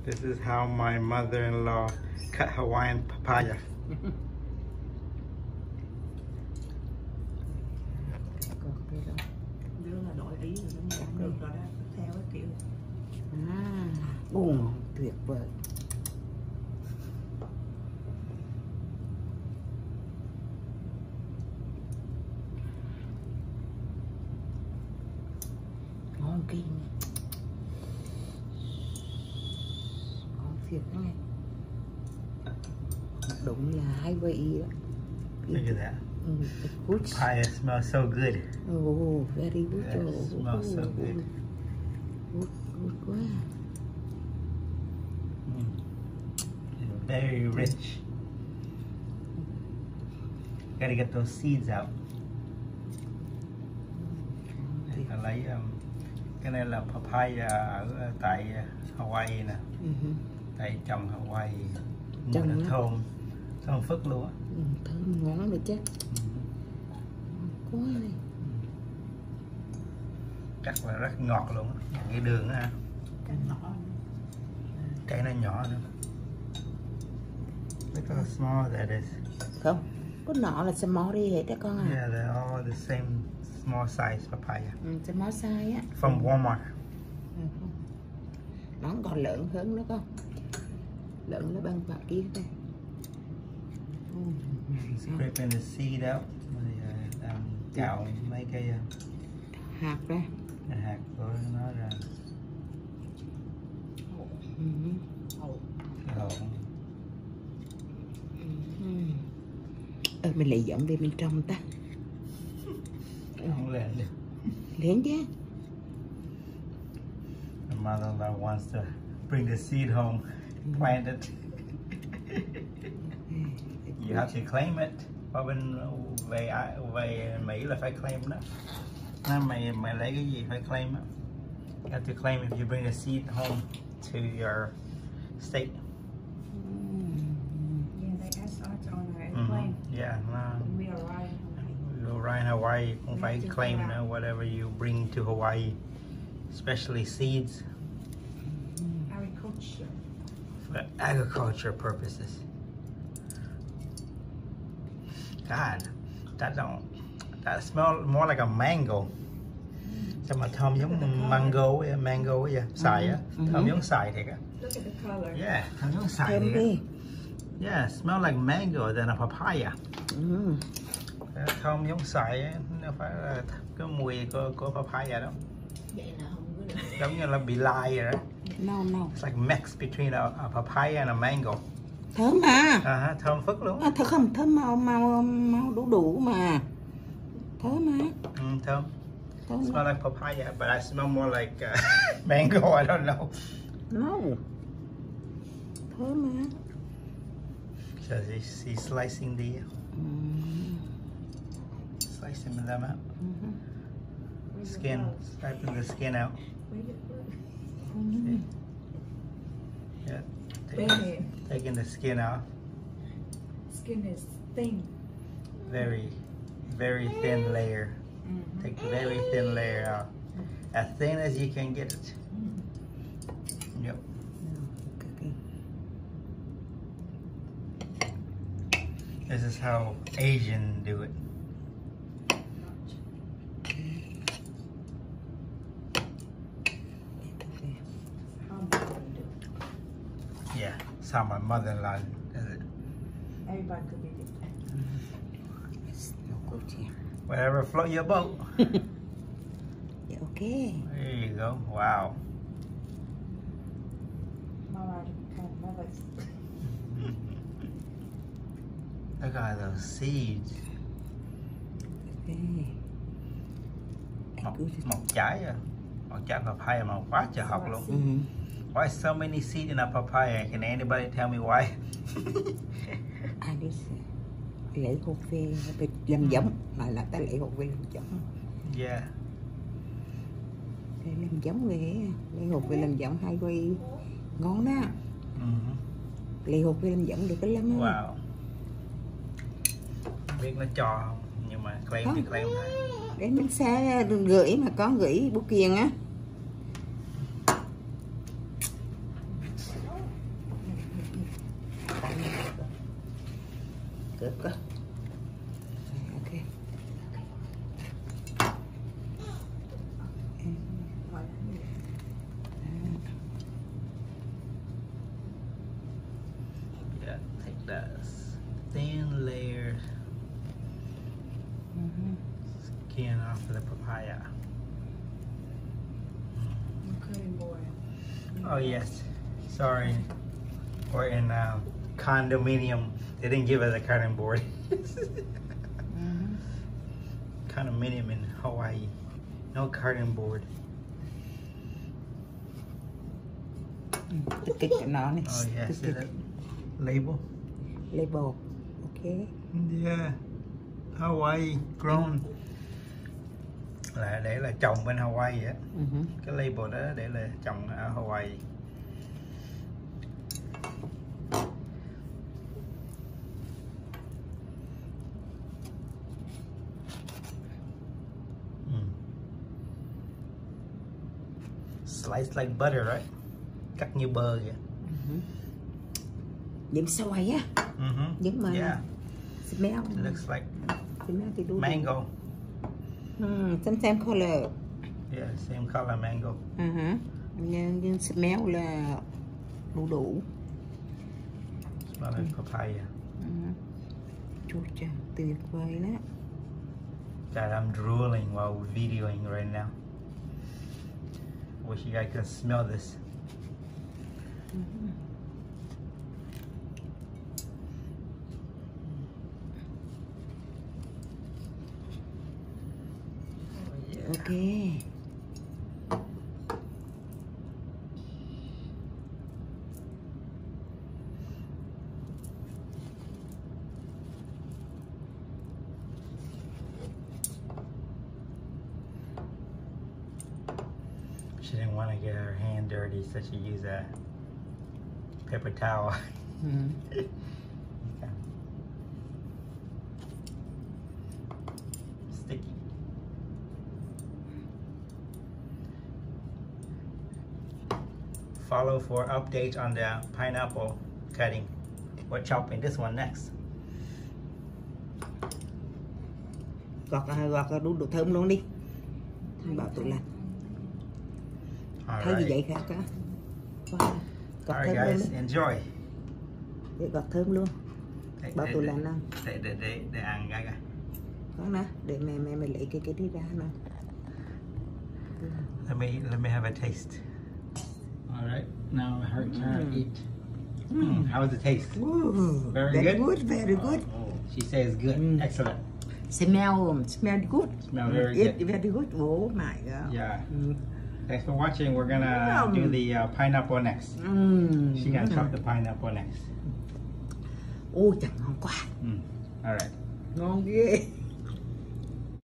This is how my mother-in-law cut Hawaiian papaya. Đưa là đội ý rồi nó không được rồi đó, theo cái kiểu. Ngon, tuyệt vời. Ngon kinh. Ngon thiệt đó nghe. Đúng là Hawaiian đó. Look at that. The fruit. Papaya smells so good. Oh, very good. Yeah, it smells so good. Good quá. It's very rich. Gotta get those seeds out. Ta lấy cái này là papaya ở tại Hawaii nè. Tại trồng Hawaii. Mùi nó thơm phức luôn á. Thơm ngon rồi chứ. Quá này. Chắc là rất ngọt luôn á. Cái đường á. Cái nó nhỏ nữa. Look how small that is. Không, có nọ là small đi hết đó con à. Yeah, they're all the same small size papaya. Small size á. From Walmart. Nó còn lớn hơn nữa con. Lớn nó bằng bạc kia đây. Scraping the seed out. Cạo mấy cái hạt ra. Hạt của nó ra. Mình lại dẫn về bên trong ta. Không lên được. Lên chứ. The mother-in-law wants to bring the seed home, plant it. You have to claim it. Qua bên về Mỹ là phải claim đó. Mày lấy cái gì phải claim á. You have to claim if you bring the seed home to your state. Yeah, they ask us on our airplane. Yeah, We arrive. you arrive in Hawaii, cũng phải claim whatever you bring to Hawaii, especially seeds. Agriculture. For agriculture purposes. God, that smells more like a mango. Sao mà thơm giống mango ấy vậy, xoài á, thơm giống xoài thiệt á. Look at the color. Yeah, thơm giống xoài thiệt á. Yeah, smell like mango than a papaya. Thơm giống xoài á, nó phải là cái mùi của papaya đó. Vậy là không có được. Giống như là bị lai rồi đó. No. It's like mix between a papaya and a mango. Thơm à? Thơm phức luôn. Thơm màu đủ mà. Thơm mà. Thơm. Smell like papaya, but I smell more like mango. I don't know. No. Thơm mà. So he's slicing them out. Skin, scraping the skin out. Yeah. Taking the skin out. Skin is thin. Very thin layer. Take a very thin layer out. As thin as you can get it. Yep. This is how Asian do it. Yeah, that's how my mother-in-law does it. Everybody could be different. Whatever float your boat. Yeah, okay. There you go. Wow. Mama kind of nervous. Look at those seeds. Một trái à? Một trái papaya mà quá trời học luôn. Why so many seeds in a papaya? Can anybody tell me why? Ai biết lấy hột về làm giống, là ta lấy hột về làm giống. Yeah. Để làm giống về, lấy hột về làm giống hay quay ngon đó. Lấy hột về làm giống được cái lắm. Wow. Biết nó cho không? Nhưng mà claim thì claim thôi. Đến bánh xe gửi mà có gửi bút kiền á. Cướp cơ. Ok. Yeah, take that thin layer skin off of the papaya. Cutting board. Oh yes, sorry. We're in condominium. They didn't give us a cutting board. Condominium in Hawaii. No cutting board. Kích cho nó này. Oh yes, see that label? Label. Ok. Yeah. Hawaii grown. Là để là trồng bên Hawaii á. Cái label đó để là trồng ở Hawaii. Slice like butter, right? Cắt như bơ vậy. Giống xoài á. Giống mà. Yeah. Smell. It looks like Smell thì đúng. mango. Same color. Yeah, same color mango. Nhưng smell là đủ. Smell like papaya. Chúa cha, tuyệt vời đó. God, I'm drooling while videoing right now. Wish you guys could smell this. Ok. She didn't want to get her hand dirty, so she used a paper towel. Okay. Sticky. Follow for updates on the pineapple cutting. We're chopping this one next. Gọt đủ thơm luôn đi. Bảo tụi lạnh. Thấy gì vậy khác cả. Alright guys, enjoy. Gọt thơm luôn. Bảo tụi lạnh ăn. Để ăn cái. Con nè, để mẹ lấy cái đi ra nè. Let me have a taste. Alright, now her turn to eat. How was the taste? Very good? Very good. Oh, she says good. Excellent. Smell good. Smell very good. Very good. Oh my God. Yeah. Thanks for watching. We're gonna do the pineapple next. She's gonna chop the pineapple next. Ôi, chẳng ngon quá. Alright. Ngon ghê.